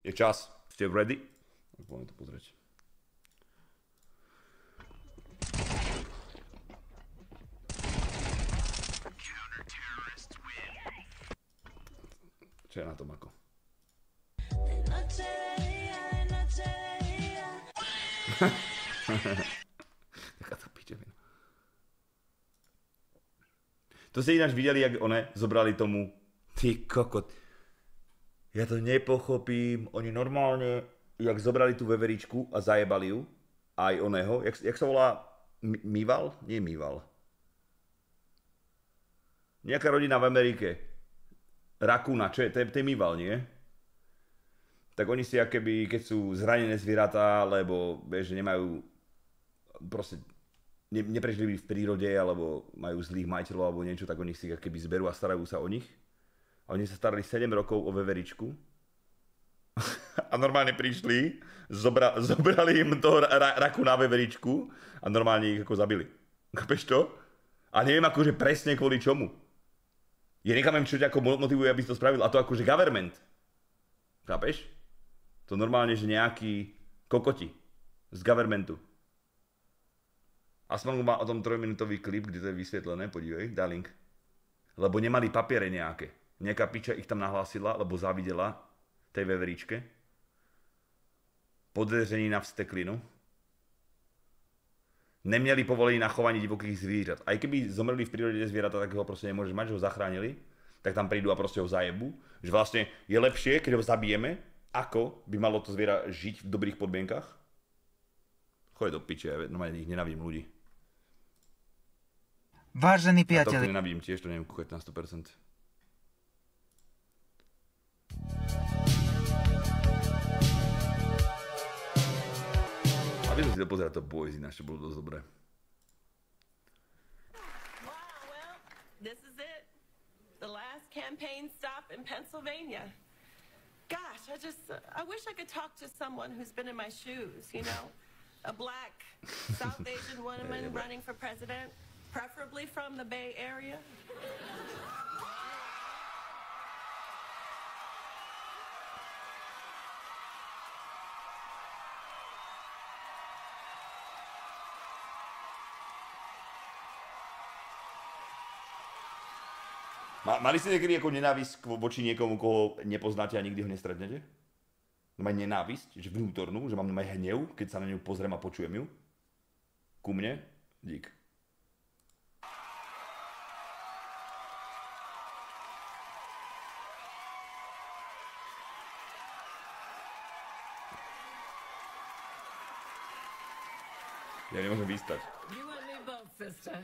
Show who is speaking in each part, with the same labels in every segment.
Speaker 1: Je čas. Ste ready? Poďme to pozrieť. Čo je na tom ako? Takáto pičevina. To ste ináč videli, jak one zobrali tomu. Ty kokot. Ja to nepochopím. Oni normálne, jak zobrali tú veveričku a zajebali ju. Aj oného. Jak sa volá? Mýval? Nie Mýval. Nejaká rodina v Amerike. Rakúna, čo je? To je Mýval, nie? Tak oni si akoby, keď sú zranené zvieratá, lebo vieš, že nemajú proste neprežili v prírode, alebo majú zlých majiteľov, alebo niečo, tak oni si akoby zberú a starajú sa o nich. A oni sa starali 7 rokov o veveričku. A normálne prišli, zobrali im toho raku na veveričku a normálne ich ako zabili. Chápeš to? A neviem akože presne kvôli čomu. Ja nechápem, čo ťa ako motivuje, aby si to spravil. A to akože government. Chápeš? To normálne, že nejaký kokoti z governmentu. Aspoň má o tom 3-minútový klip, kde to je vysvetlené, podívej, dá link. Lebo nemali papiere nejaké. Nejaká piča ich tam nahlásila, lebo závidela tej veveričke. Podezrení na vsteklinu. Neměli povolení na chovanie divokých zvířat. Aj keby zomreli v prírode zvieratá, tak ho proste nemôžeš mať, že ho zachránili. Tak tam prídu a proste ho zajebu. Že vlastne je lepšie, keď ho zabijeme, ako by malo to zviera žiť v dobrých podmienkach. Choď do piče, ja normálne ich nenávidím ľudí.
Speaker 2: Vážení
Speaker 1: priatelia. Ja to nenávidím tiež, to neviem kúchať na 100%. Aby som si to pozeral, to boys ináč, to bolo dosť dobré.
Speaker 3: Wow, well, this is it. The last campaign stop in Pennsylvania. Gosh, I wish I could talk to someone who's been in my shoes, you know? A black South Asian woman running for president, preferably from the Bay Area.
Speaker 1: Mali ste niekedy ako nenávisť voči niekomu, koho nepoznáte a nikdy ho nestretnete? Mám nenávisť, že vnútornú, že mám aj hnev, keď sa na ňu pozriem a počujem ju? Ku mne? Dík. Ja nemôžem vystať.
Speaker 3: You and me both, sister.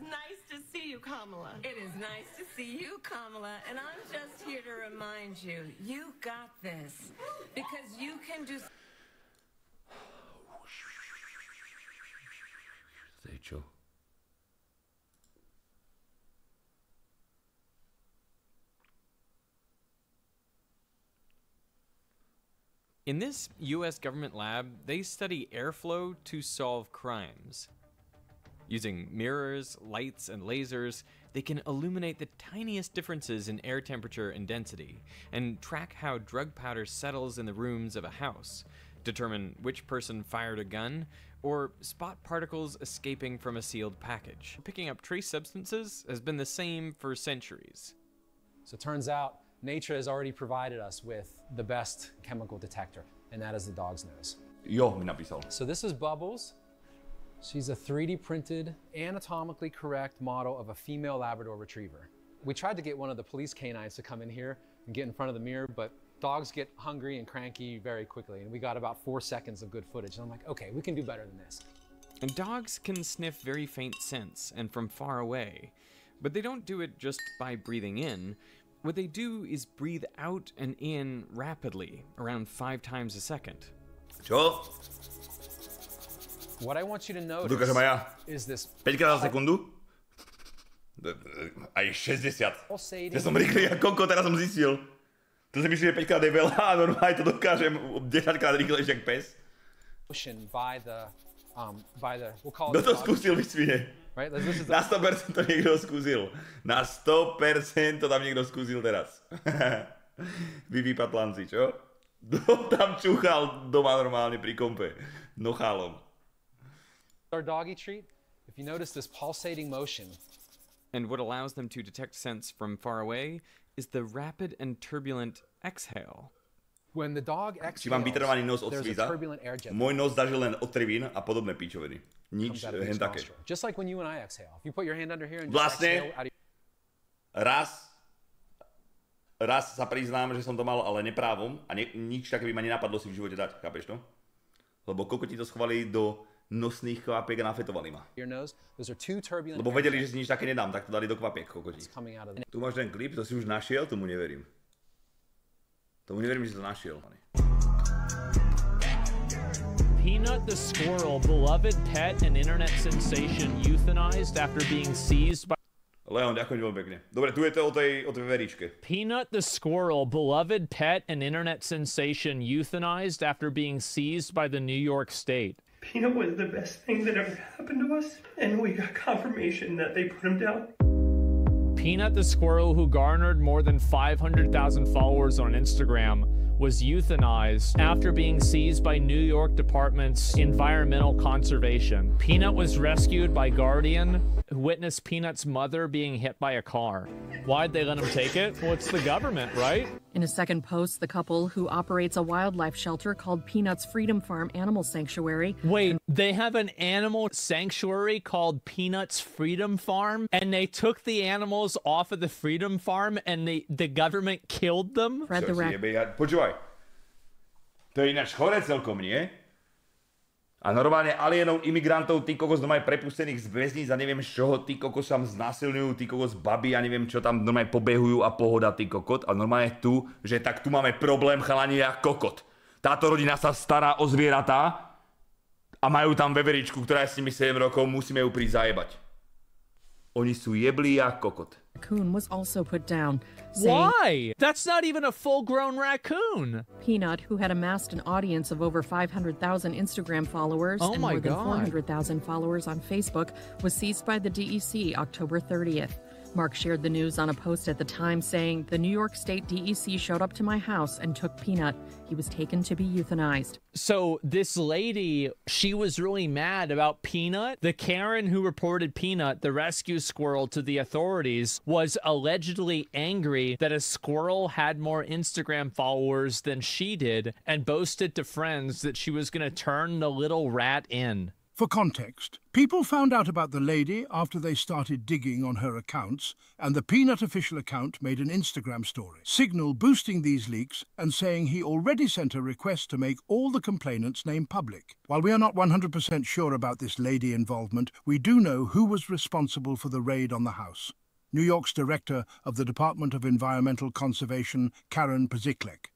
Speaker 3: Nice to see you, Kamala.
Speaker 4: It is nice to see you, Kamala, and I'm just here to remind you, you got this, because you can do...
Speaker 1: Čo?
Speaker 5: In this US government lab, they study airflow to solve crimes. Using mirrors, lights, and lasers, they can illuminate the tiniest differences in air temperature and density, and track how drug powder settles in the rooms of a house, determine which person fired a gun, or spot particles escaping from a sealed package. Picking up trace substances has been the same for centuries.
Speaker 6: So it turns out nature has already provided us with the best chemical detector, and that is the dog's nose.
Speaker 1: Jo, mi napísal.
Speaker 6: So this is Bubbles. She's a 3D printed, anatomically correct model of a female Labrador Retriever. We tried to get one of the police canines to come in here and get in front of the mirror, but dogs get hungry and cranky very quickly, and we got about 4 seconds of good footage. And I'm like, okay, we can do better than this.
Speaker 5: And dogs can sniff very faint scents and from far away, but they don't do it just by breathing in. What they do is breathe out and in rapidly, around 5 times a second.
Speaker 1: Čo?
Speaker 6: What I want you to notice is this
Speaker 1: 5 krát za sekundu? Aj 60. Ja som rýchly ako koko, teraz som zistil. To si myslím, že 5 krát je veľa a normálne to dokážem 10 krát rýchlejšie jak pes. Kto to skúsil, vysvine? Na 100% to niekto skúsil. Na 100% to tam niekto skúsil teraz. Vy vypatlanci, čo? Tam čúchal doma normálne pri kompe. Nochálom.
Speaker 6: Our doggy treat, if you notice this pulsating motion.
Speaker 5: And what allows them to detect scents from far away is the rapid and turbulent exhale.
Speaker 6: When the dog
Speaker 1: Či mám vytrvaný nos od
Speaker 6: there's a
Speaker 1: svíza?
Speaker 6: turbulent air jet.
Speaker 1: Môj nos zažil len od trivín a podobné pičoviny. Nič,
Speaker 6: comes out of each
Speaker 1: hen také.
Speaker 6: nostril. Just like when you and I exhale. If you put your hand under here and just
Speaker 1: Vlastne,
Speaker 6: exhale out of
Speaker 1: raz sa priznám, že som to mal, ale neprávom a nič také by ma nenapadlo si v živote dať, chápeš to? Lebo kokoti to schovali do nosných kvapiek a nafetovali ma.
Speaker 6: your nose, those are two turbulent
Speaker 1: Lebo
Speaker 6: air
Speaker 1: vedeli, že
Speaker 6: jets
Speaker 1: si nič také nedám, tak to dali do kvapiek, kokoti.
Speaker 6: coming out of the...
Speaker 1: Tu máš ten klip, to si už našiel, tomu neverím. Tomu neverím, že si to našiel.
Speaker 2: Peanut the squirrel, beloved pet and internet sensation, euthanized after being seized by...
Speaker 1: Leon, ďakujem veľmi pekne. Dobre, tu je to o tej veričke.
Speaker 2: Peanut the squirrel, beloved pet and internet sensation, euthanized after being seized by the New York State.
Speaker 7: Peanut was the best thing that ever happened to us, and we got confirmation that they put him down.
Speaker 2: Peanut the squirrel, who garnered more than 500,000 followers on Instagram, was euthanized after being seized by New York Department's Environmental Conservation. Peanut was rescued by Guardian, who witnessed Peanut's mother being hit by a car. Why'd they let him take it? Well, it's the government, right?
Speaker 8: In a second post, the couple, who operates a wildlife shelter called Peanut's Freedom Farm Animal Sanctuary...
Speaker 2: Wait, they have an animal sanctuary called Peanut's Freedom Farm, and they took the animals off of the Freedom Farm, and the government killed them?
Speaker 8: Read the
Speaker 1: Počúvaj, to je ináč chore celkom, nie? A normálne alienov, imigrantov, tí kokos normálne prepustených z väzníc a neviem z čoho, tí kokos tam znásilňujú, tí kokos baby a neviem čo tam normálne pobehujú a pohoda, tí kokot. A normálne tu, že tak tu máme problém chalani a kokot. Táto rodina sa stará o zvieratá a majú tam veveričku, ktorá je s nimi 7 rokov, musíme ju prísť zajebať. Oni sú jeblí a kokot.
Speaker 8: Raccoon was also put down, saying...
Speaker 2: Why? That's not even a full-grown raccoon.
Speaker 8: Peanut, who had amassed an audience of over 500,000 Instagram followers and more than 400,000 followers on Facebook, was seized by the DEC October 30th. Mark shared the news on a post at the time saying, "The New York State DEC showed up to my house and took Peanut. He was taken to be euthanized."
Speaker 2: So this lady, she was really mad about Peanut. The Karen who reported Peanut, the rescue squirrel, to the authorities was allegedly angry that a squirrel had more Instagram followers than she did and boasted to friends that she was going to turn the little rat in.
Speaker 9: For context, people found out about the lady after they started digging on her accounts, and the Peanut official account made an Instagram story, Signal boosting these leaks and saying he already sent a request to make all the complainants' name public. While we are not 100% sure about this lady involvement, we do know who was responsible for the raid on the house. New York's director of the Department of Environmental Conservation, Karen Poziklek.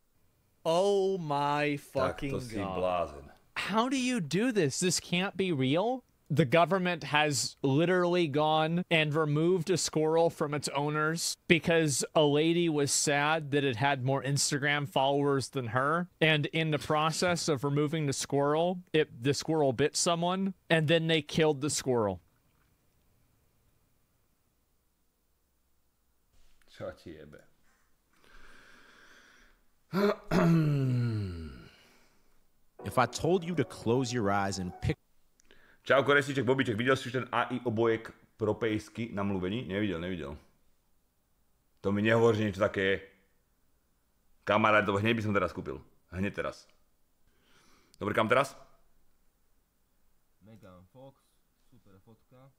Speaker 2: Oh my fucking
Speaker 1: Tak to si
Speaker 2: God.
Speaker 1: blázen.
Speaker 2: How do you do this? This can't be real. The government has literally gone and removed a squirrel from its owners because a lady was sad that it had more Instagram followers than her. And in the process of removing the squirrel bit someone, and then they killed the squirrel.
Speaker 1: Čo ti jebe?
Speaker 10: If I told you to close your eyes and pick...
Speaker 1: Čauko, Restiček, Bobiček, videl si už ten AI obojek propejsky na mluvení? Nevidel. To mi nehovor, že niečo také je. Kamarát, to hneď by som teraz kúpil. Hneď teraz. Dobre, kam teraz?
Speaker 11: Megan Fox, super fotka.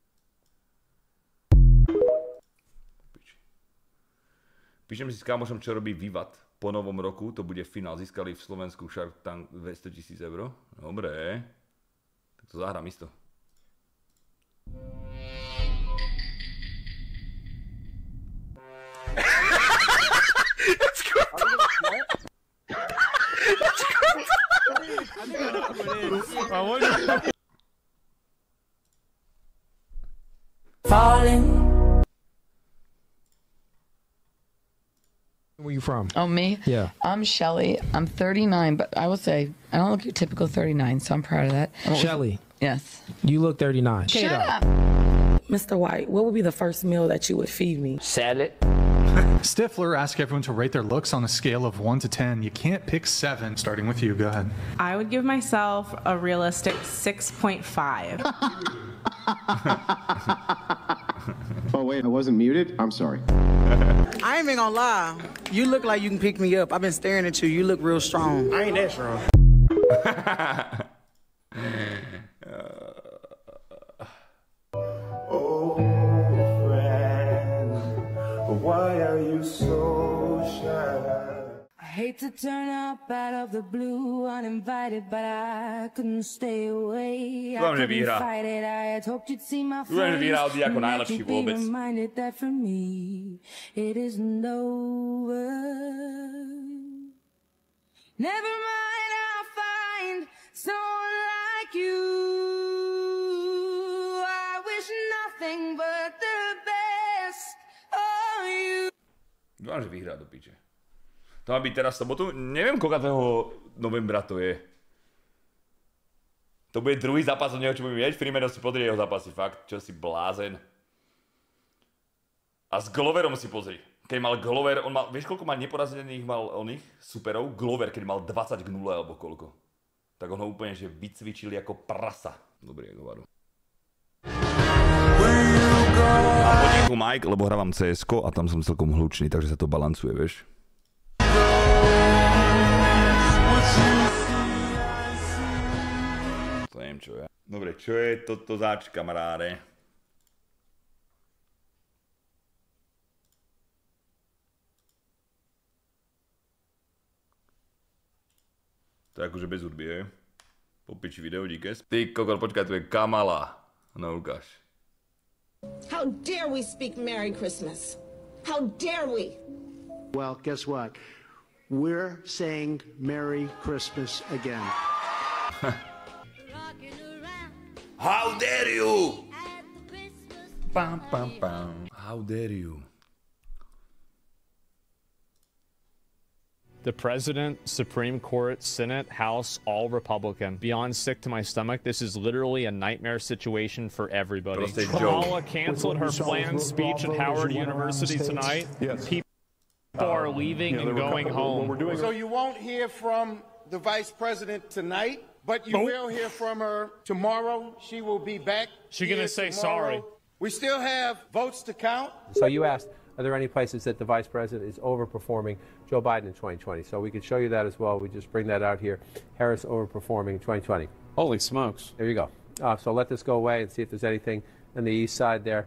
Speaker 1: Píšem si s kamošom, čo robí Vývat. Po novom roku to bude finál. Získali v Slovensku Shark Tank 200 000 eur. Dobre. Tak to zahrám isto.
Speaker 12: Falling.
Speaker 13: Where you from?
Speaker 12: Oh, me?
Speaker 13: Yeah.
Speaker 12: I'm Shelly. I'm 39, but I will say I don't look your typical 39, so I'm proud of that.
Speaker 13: Shelly.
Speaker 12: Yes.
Speaker 13: You look 39.
Speaker 12: Shut up.
Speaker 14: Mr. White, what would be the first meal that you would feed me?
Speaker 13: Salad.
Speaker 14: Stifler asked everyone to rate their looks on a scale of 1 to 10. You can't pick 7. Starting with you, go ahead.
Speaker 15: I would give myself a realistic 6.5.
Speaker 16: Oh, wait, I wasn't muted? I'm sorry.
Speaker 17: I ain't even gonna lie. You look like you can pick me up. I've been staring at you. You look real strong. I ain't that strong.
Speaker 18: Oh, friend, why are you so shy?
Speaker 19: I hate to turn up out of the blue uninvited, but I couldn't stay away. I couldn't fight it. I had hoped you'd see my face.
Speaker 1: Ako najlepší vôbec.
Speaker 19: Reminded that for me it isn't over. Never mind, I'll find someone like you. I wish nothing but the best for you.
Speaker 1: Dúfam, že vyhrá do piče. To má byť teraz sobotu? Neviem, koľkátého novembra to je. To bude druhý zápas od neho, čo budeme vidieť. Freeman si pozrie jeho zápasy, fakt. Čo si blázen. A s Gloverom si pozri. Keď mal Glover, on mal, vieš koľko mal neporazených mal oných superov? Glover, keď mal 20-0 alebo koľko. Tak on ho úplne, že vycvičili ako prasa. Dobrý, ako varu. A podnieku Mike, lebo hrávam csgo a tam som celkom hlučný, takže sa to balancuje, vieš. To neviem, čo je. Dobre, čo je toto zač, kamaráde? To je akože bez hudby, je? Popiči video, díkes. Ty kokor, počkaj, tu je Kamala. No, ukáž.
Speaker 20: How dare we speak Merry Christmas? How dare we?
Speaker 21: Well, guess what? We're saying Merry Christmas again.
Speaker 1: How dare you? Bam, bam, bam. How dare you?
Speaker 2: The President, Supreme Court, Senate, House, all Republican. Beyond sick to my stomach, this is literally a nightmare situation for everybody. Kamala canceled her planned speech at Howard University tonight. People are leaving and going home.
Speaker 22: So you won't hear from the Vice President tonight, but you will hear from her tomorrow. She will be back.
Speaker 2: She's going to say sorry.
Speaker 22: We still have votes to count.
Speaker 23: So you asked, are there any places that the Vice President is overperforming Joe Biden in 2020? So we could show you that as well. We just bring that out here. Harris overperforming in 2020.
Speaker 24: Holy smokes.
Speaker 23: There you go. So let this go away and see if there's anything on the east side there.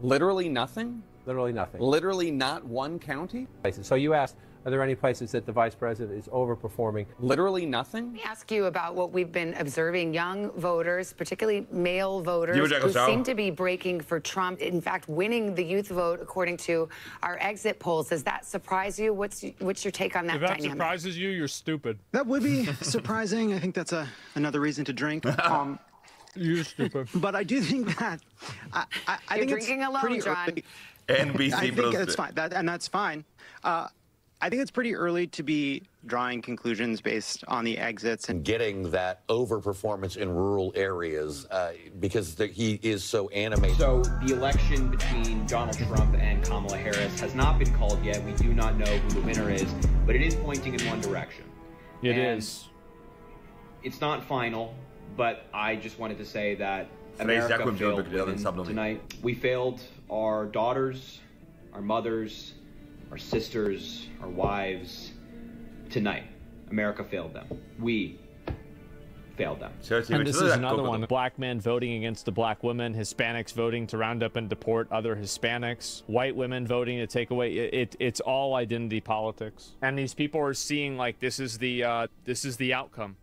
Speaker 24: Literally nothing?
Speaker 23: Literally nothing.
Speaker 24: Literally not one county?
Speaker 23: So you asked, are there any places that the Vice President is overperforming?
Speaker 24: Literally nothing?
Speaker 25: Let me ask you about what we've been observing. Young voters, particularly male voters, who seem to be breaking for Trump, in fact, winning the youth vote according to our exit polls. Does that surprise you? What's your take on that dynamic?
Speaker 2: If that surprises you, you're stupid.
Speaker 26: That would be surprising. I think that's another reason to drink.
Speaker 2: You're stupid.
Speaker 26: But I do think that I think
Speaker 25: drinking
Speaker 26: it's
Speaker 25: alone,
Speaker 26: pretty
Speaker 25: John.
Speaker 26: early.
Speaker 1: NBC
Speaker 26: I think that's fine, and that's fine. I think it's pretty early to be drawing conclusions based on the exits and
Speaker 27: getting that overperformance in rural areas because he is so animated.
Speaker 28: So the election between Donald Trump and Kamala Harris has not been called yet. We do not know who the winner is, but it is pointing in one direction.
Speaker 2: It is.
Speaker 28: It's not final, but I just wanted to say that America failed women tonight. We failed our daughters, our mothers, our sisters, our wives, tonight. America failed them. We failed them.
Speaker 2: And this is another one. Black men voting against the black women, Hispanics voting to round up and deport other Hispanics, white women voting to take away. It's all identity politics. And these people are seeing like this is the outcome.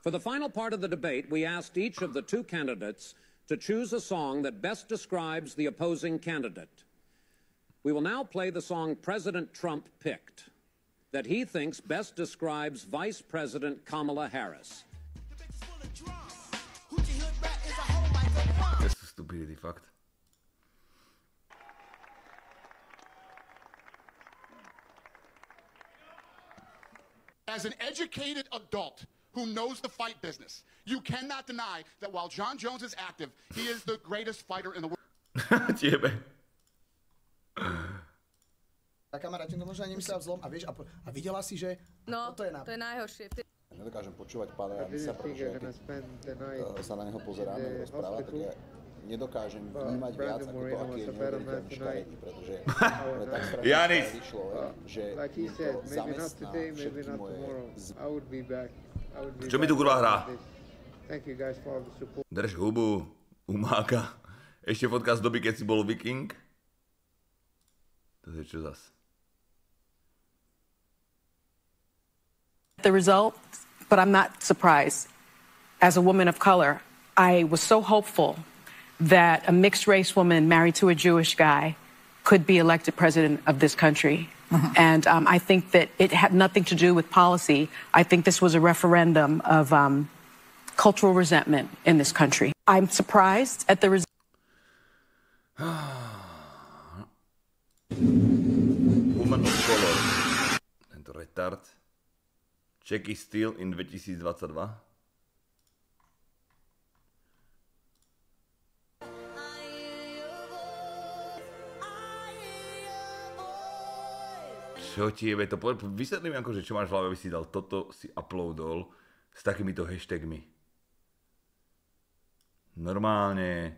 Speaker 29: For the final part of the debate, we asked each of the two candidates to choose a song that best describes the opposing candidate. We will now play the song President Trump picked, that he thinks best describes Vice President Kamala Harris.
Speaker 1: fakt.
Speaker 22: As an educated adult who knows the fight business, you cannot deny that while John Jones is active, he is the greatest fighter in the world.
Speaker 1: Tiebe.
Speaker 3: A kamaráti, to možno ani nemyslia vzlom a vieš, a videla si, že toto je nápad.
Speaker 4: To je najhoršie.
Speaker 5: Nedokážem počúvať pána Janisa, pretože keď sa na neho pozeráme rozprávať, tak ja nedokážem vnímať viac ako to, aký je neuveriteľný škaredý, pretože je tak strašný človek, že to zamestná všetky moje
Speaker 1: Čo mi tu kurva hrá? Drž hubu, umáka. Ešte fotka z doby, keď si bol viking. To je čo zas?
Speaker 6: The result, but I'm not surprised. As a woman of color, I was so hopeful that a mixed race woman married to a Jewish guy could be elected president of this country. And I think that it had nothing to do with policy. I think this was a referendum of cultural resentment in this country. I'm surprised at the result.
Speaker 1: Woman of color. Tento retard. Czech Steel in 2022. Čo ti jebe, to vysvetlím akože čo máš v hlave, aby si dal toto, si uploadol s takýmito hashtagmi. Normálne.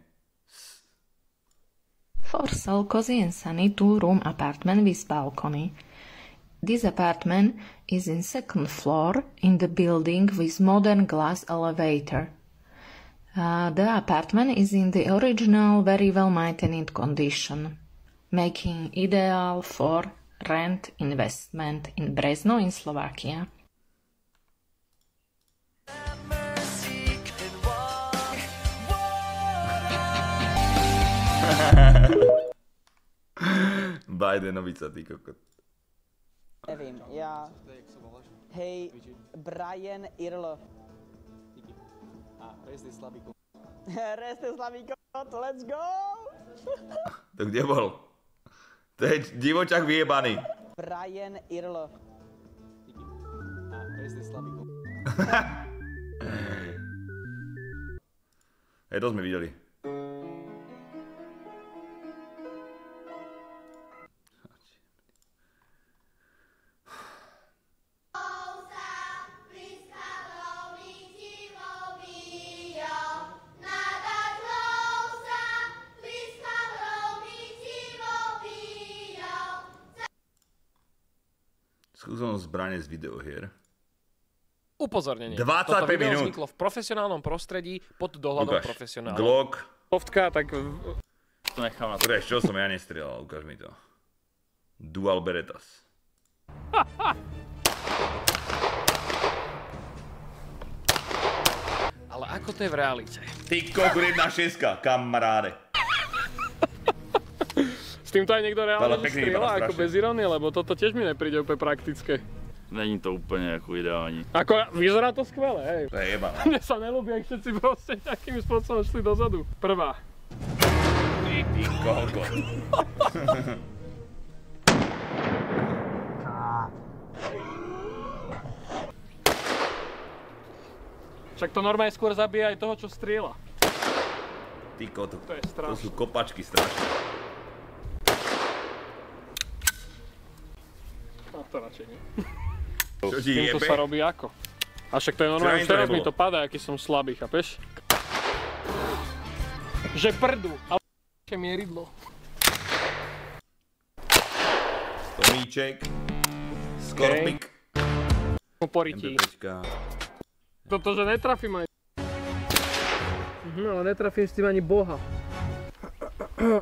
Speaker 7: For sale cozy and sunny 2-room apartment with balcony. This apartment is in second floor in the building with modern glass elevator. The apartment is in the original very well maintained condition, making ideal for rent investment in Brezno in Slovakia.
Speaker 1: Bidenovica, ty kokot.
Speaker 8: Nevím, já... Hej, Brian Irl.
Speaker 9: A Restt je slabý kot.
Speaker 8: Restt je slabý kot, let's go!
Speaker 1: To kde bol? To je divočak vyjebaný.
Speaker 8: Brian Irl.
Speaker 9: A Restt je slabý kot.
Speaker 1: Hej, to sme videli. Skúsom zbranie z videohier.
Speaker 10: Upozornenie.
Speaker 1: 25
Speaker 10: Toto video
Speaker 1: minút.
Speaker 10: vzniklo v profesionálnom prostredí pod dohľadom profesionálov.
Speaker 1: Glock.
Speaker 10: Softka, tak...
Speaker 9: To nechám na to.
Speaker 1: Čo som ja nestrieľal, ukáž mi to. Dual Berettas.
Speaker 10: Ale ako to je v realite?
Speaker 1: Ty kokot 1.6, kamaráde.
Speaker 10: S týmto aj niekto reálne strieľa ako bez irónie, lebo toto tiež mi nepríde úplne praktické.
Speaker 9: Není to úplne ako ideálne.
Speaker 10: Ako, vyzerá to skvelé, hej.
Speaker 1: To je jebané.
Speaker 10: Mne sa nelúbi, ak všetci proste nejakým spôsobom šli dozadu. Prvá.
Speaker 1: Ty kokot.
Speaker 10: Však to normálne skôr zabíja aj toho, čo strieľa.
Speaker 1: Ty kokot.
Speaker 10: To je strašné.
Speaker 1: To sú kopačky strašné.
Speaker 10: A to radšej nie.
Speaker 1: Čo ti
Speaker 10: jebe? Týmto sa robí ako? A však to je normálne, už teraz mi to padá, aký som slabý, chápeš? Že prdu, ale mieridlo.
Speaker 1: Tomíček. Skorpik.
Speaker 10: Porití. Toto, že netrafím aj...
Speaker 11: No, ale netrafím s tým ani boha.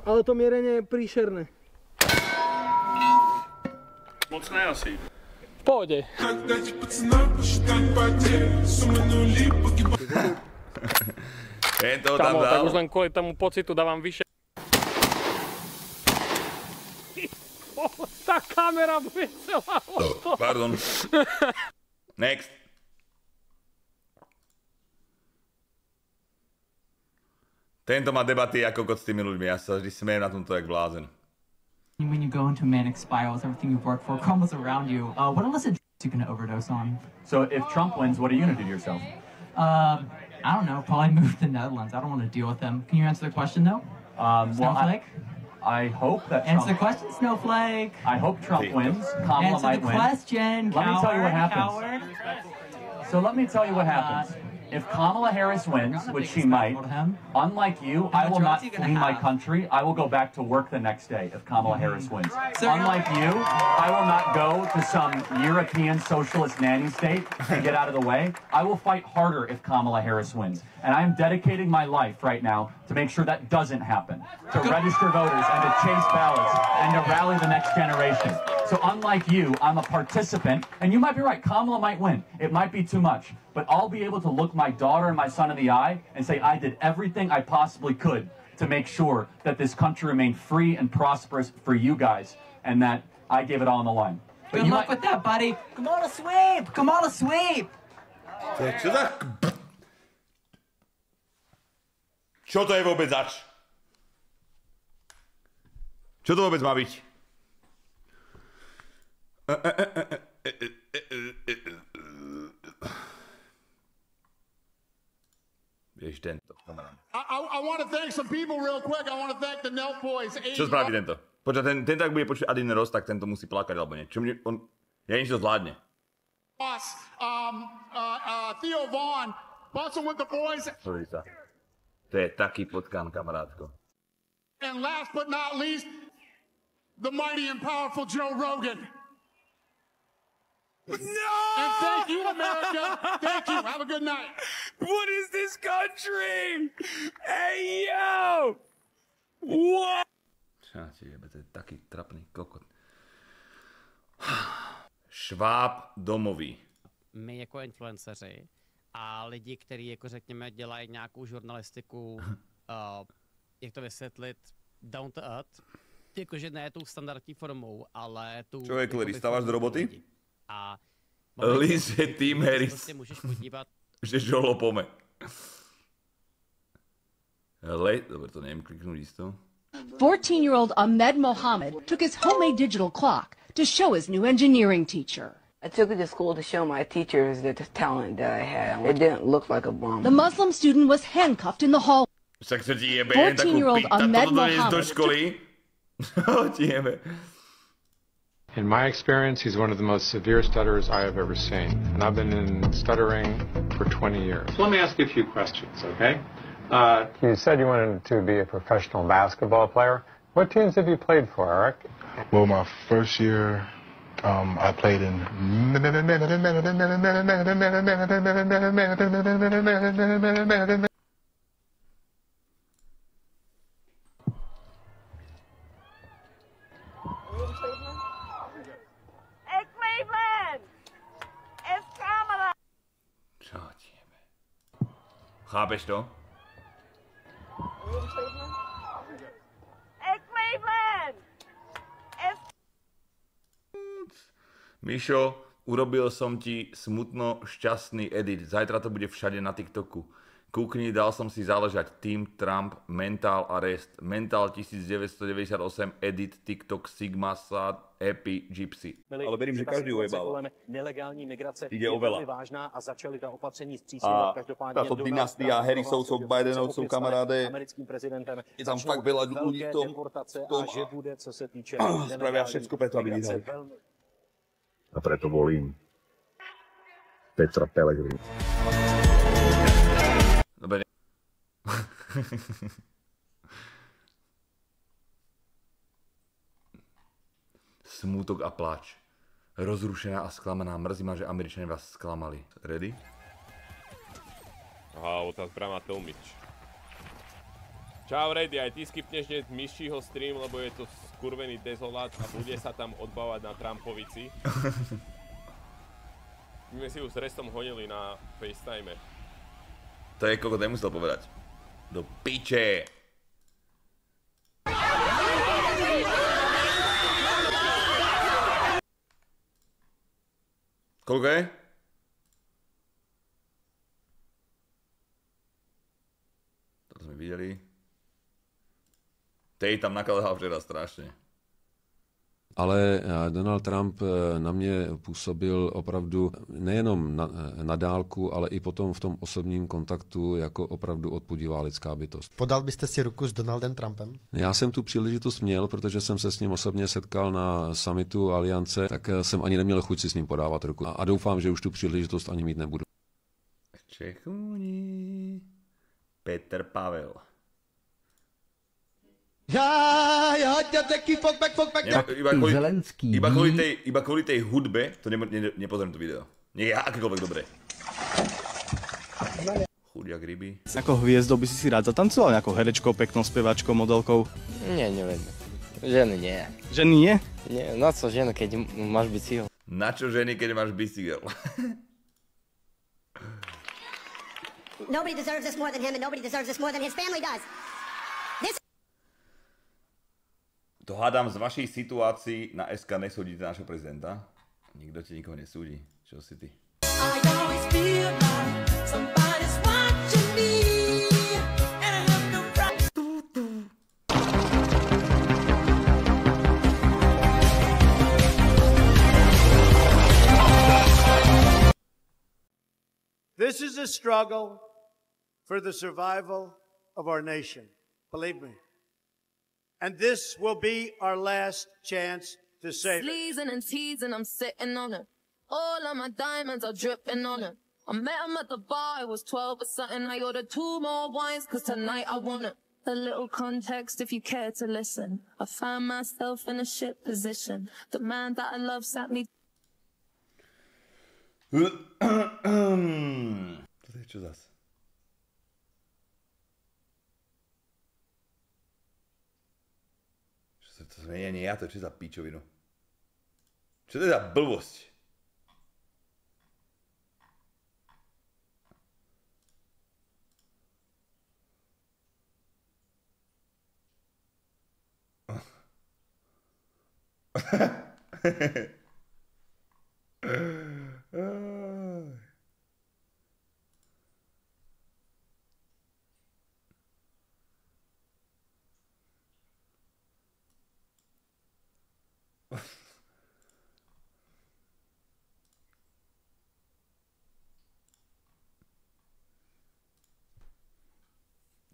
Speaker 11: Ale to mierenie je príšerné.
Speaker 9: Mocné asi.
Speaker 10: V pohode.
Speaker 1: Kamo,
Speaker 10: tak už len kvôli tomu pocitu dávam vyššie. Tá kamera bude celá hotová.
Speaker 1: Pardon. Next. Tento má debaty ako kokot s tými ľuďmi, ja sa vždy smiem na tomto jak blázen.
Speaker 4: When you go into manic spirals, everything you've worked for crumbles around you. What illicit drugs you gonna overdose on?
Speaker 12: So if Trump wins, what are you gonna do to yourself?
Speaker 4: I don't know, probably move to the Netherlands. I don't want to deal with them. Can you answer the question though? Snowflake?
Speaker 12: I hope that
Speaker 4: Answer the question, Snowflake.
Speaker 12: I hope Trump wins. Kamala might win.
Speaker 4: Answer the question,
Speaker 12: Let me tell you what happens.
Speaker 4: coward.
Speaker 12: So let me tell you what happens. If Kamala Harris wins, which she might, unlike you, I will not flee my country. I will go back to work the next day if Kamala Harris wins. Unlike you, I will not go to some European socialist nanny state and get out of the way. I will fight harder if Kamala Harris wins. And I am dedicating my life right now to make sure that doesn't happen, to register voters and to chase ballots and to rally the next generation. So unlike you, I'm a participant, and you might be right, Kamala might win. It might be too much, but I'll be able to look my daughter and my son in the eye and say I did everything I possibly could to make sure that this country remained free and prosperous for you guys, and that I gave it all on the line.
Speaker 4: Good luck with that, buddy. Come on, sweep! Come on, sweep!
Speaker 1: Čo to je vôbec zač? Čo to vôbec má byť? Vieš, tento.
Speaker 22: I want to thank some people real quick. I want to thank the Nelk boys.
Speaker 1: Čo spraví tento? Počkaj, ten tak bude počuť Adin Rost, tak tento musí plakať alebo niečo. Ja niečo zvládne.
Speaker 22: Theo Vaughn, busting with the boys.
Speaker 1: Pozri sa. To je taký potkán, kamarátko.
Speaker 22: And last but not least, the mighty and powerful Joe Rogan. No! And thank you, America. Thank you. Have a good night.
Speaker 13: What is this country? Hey, yo! What?
Speaker 1: To je taký trapný kokot. Šváb domový.
Speaker 14: My jako influenceři a lidi, kteří, jako řekněme, dělají nějakou žurnalistiku, jak to vysvětlit, down to earth, jakože ne tou standardní formou, ale tu...
Speaker 1: Člověk, který stáváš do roboty?
Speaker 14: A...
Speaker 1: Lise Tim Harris. Že žolo pome. Dobre, to neviem kliknúť isto.
Speaker 15: 14-year-old Ahmed Mohammed took his homemade digital clock to show his new engineering teacher.
Speaker 16: I took it to school to show my teachers the talent that I had. It didn't look like a bomb.
Speaker 15: The Muslim student was handcuffed in the hall.
Speaker 1: 14-year-old
Speaker 15: Ahmed Mohammed.
Speaker 17: In my experience, he's one of the most severe stutterers I have ever seen. And I've been in stuttering for 20 years. So let me ask you a few questions, okay? You said you wanted to be a professional basketball player. What teams have you played for, Eric?
Speaker 18: Well, my first year, I played in...
Speaker 1: Chápeš to? Mišo, urobil som ti smutno šťastný edit. Zajtra to bude všade na TikToku. Kúkni, dal som si záležať. Team Trump, Mental a Restt. Mental 1998, edit, TikTok, Sigma, Sad, Epi, Gypsy.
Speaker 19: Ale verím, že každý ujebal. Ide o veľa. A táto dynastia Harrisovcov, Bidenovcov, kamaráde, je tam fakt veľa ľudí v tom spravia všetko preto, aby vyhrali. A preto volím Petra Pellegrini.
Speaker 1: Dobre. Smútok a pláč. Rozrušená a sklamaná. Mrzí ma, že Američania vás sklamali. Ready?
Speaker 30: Aha, otázka brama Tomič. Čau, Ready, aj ty skipneš dnes Myšího stream, lebo je to skurvený dezolát a bude sa tam odbávať na Trumpovici. My sme si už s Restom honili na FaceTime.
Speaker 1: To je kokot, nemusel povedať. Do piče! Koľko je? Toto sme videli. Tej tam nakladal včera strašne.
Speaker 2: Ale Donald Trump na mě působil opravdu nejenom na dálku, ale i potom v tom osobním kontaktu jako opravdu odpudivá lidská bytost.
Speaker 3: Podal byste si ruku s Donaldem Trumpem?
Speaker 2: Já jsem tu příležitost měl, protože jsem se s ním osobně setkal na summitu Aliance, tak jsem ani neměl chuť si s ním podávat ruku. A doufám, že už tu příležitost ani mít nebudu.
Speaker 1: Čechúni. Peter Pavel. Iba kvôli tej hudbe, to nepozriem to video. Nie je akékoľvek dobré. Chudiak ryby.
Speaker 20: Ako hviezdou by si rád zatancoval? Nejakou herečkou, peknou speváčkou, modelkou?
Speaker 21: Nie, neviem. Ženy nie.
Speaker 20: Ženy nie?
Speaker 21: Nie, na co ženy, keď máš bicykel?
Speaker 1: Na čo ženy, keď máš bicykel?
Speaker 23: Nobody deserves this more than him and nobody deserves this more than his family does.
Speaker 1: To hádam z vašej situácii na SK nesúdite našho prezidenta. Nikto ti nikoho nesúdi. Čo si ty?
Speaker 24: This is a struggle for the survival of our nation. Believe me. And this will be our last chance to save it.
Speaker 25: Sleazing and teasing, I'm sitting on it. All of my diamonds are dripping on it. I met him at the bar, I was 12 or something. I ordered 2 more wines, cause tonight I want it. A little context if you care to listen. I found myself in a shit position. The man that I love sat me...
Speaker 1: To je čo zas? To nie ja, to je čo za píčovinu? Čo to je za blbosť?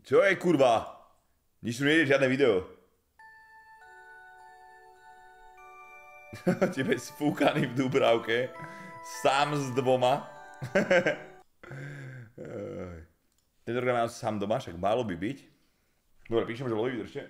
Speaker 1: Čo je, kurva? Nič tu nejde, žiadne video. Tebe spúkaný v Dúbravke. Sám s 2. Tentokrát mám sám doma, však málo by byť. Dobre, píšem, že lovi, vydržte.